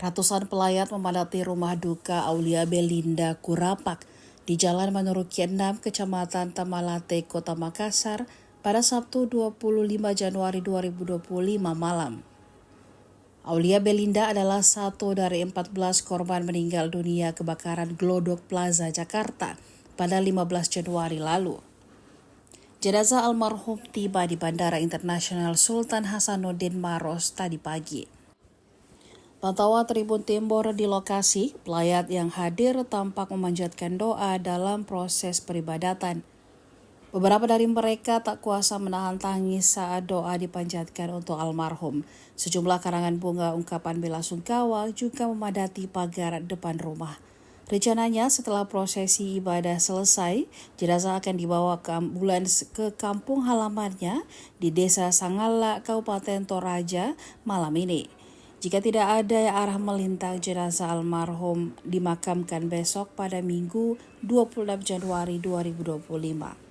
Ratusan pelayat memadati rumah duka Aulia Belinda Kurapak di Jalan Manurukya 6, Kecamatan Tamalate, Kota Makassar pada Sabtu 25 Januari 2025 malam. Aulia Belinda adalah satu dari 14 korban meninggal dunia kebakaran Glodok Plaza, Jakarta pada 15 Januari lalu. Jenazah almarhum tiba di Bandara Internasional Sultan Hasanuddin Maros tadi pagi. Pantauan Tribun Timur di lokasi, pelayat yang hadir tampak memanjatkan doa dalam proses peribadatan. Beberapa dari mereka tak kuasa menahan tangis saat doa dipanjatkan untuk almarhum. Sejumlah karangan bunga ungkapan bela sungkawa juga memadati pagar depan rumah. Rencananya setelah prosesi ibadah selesai, jenazah akan dibawa ke ambulans ke kampung halamannya di Desa Sangala, Kabupaten Toraja malam ini. Jika tidak ada arah melintang, jenazah almarhum dimakamkan besok pada Minggu 26 Januari 2025.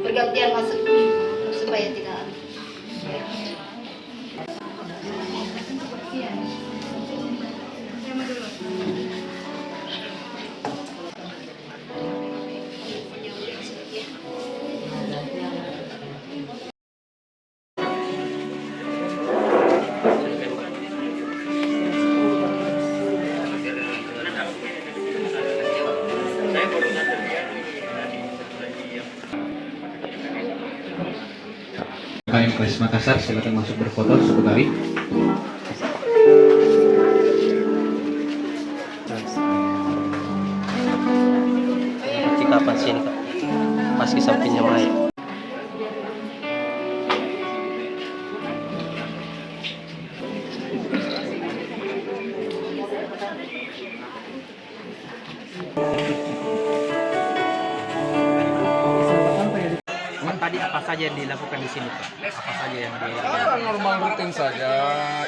Bergantian masuk supaya tidak KMPS Makassar, silakan masuk berfoto sekutari. Jika pas sini Kak, pas di sampingnya mayat. Tadi apa saja yang dilakukan di sini Pak? Apa saja yang normal rutin saja,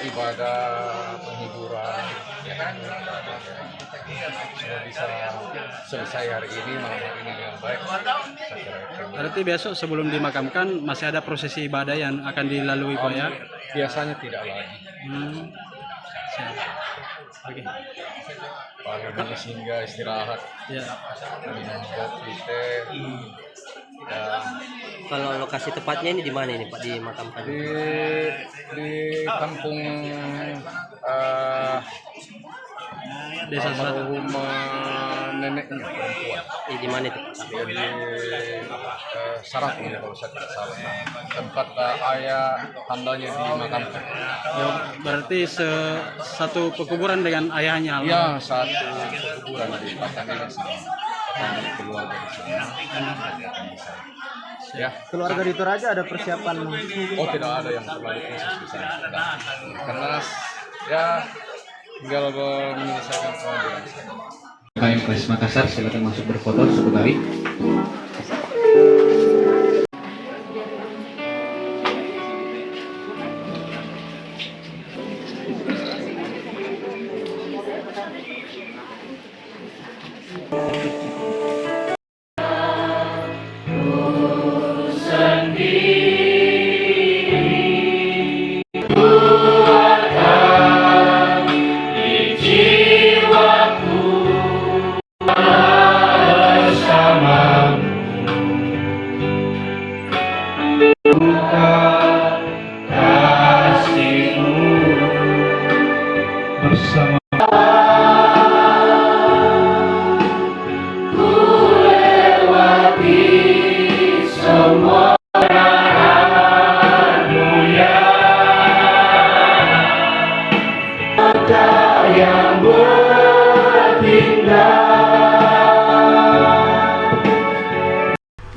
ibadah, penghiburan, ya kan? Sudah bisa selesai hari ini, malam hari ini dengan baik. Berarti besok sebelum dimakamkan masih ada prosesi ibadah yang akan dilalui Pak ya? Biasanya tidak lagi. Siap. Oke. Paling sehingga istirahat, Ya. minum kopi, teh, dan Kalau lokasi tepatnya ini di mana ini Pak dimakamkan? di kampung Desa Selatan. rumah neneknya perempuan. Di mana itu? Di Sarapung kalau saya tidak salah. Tempat ayah tandanya dimakamkan. Ya, berarti satu pekuburan dengan ayahnya. Ya, satu kuburan di Patang ini sama keluarga di sini. Ya, Keluarga di Toraja ada persiapan? oh tidak ada yang terlalu khusus di sana. Karena ya tinggal menyelesaikan pengambilan saja. KMPS Makassar, silakan masuk berfoto sekutari. Bersamamu bersama.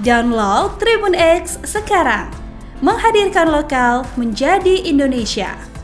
Download Tribun X sekarang, menghadirkan lokal menjadi Indonesia.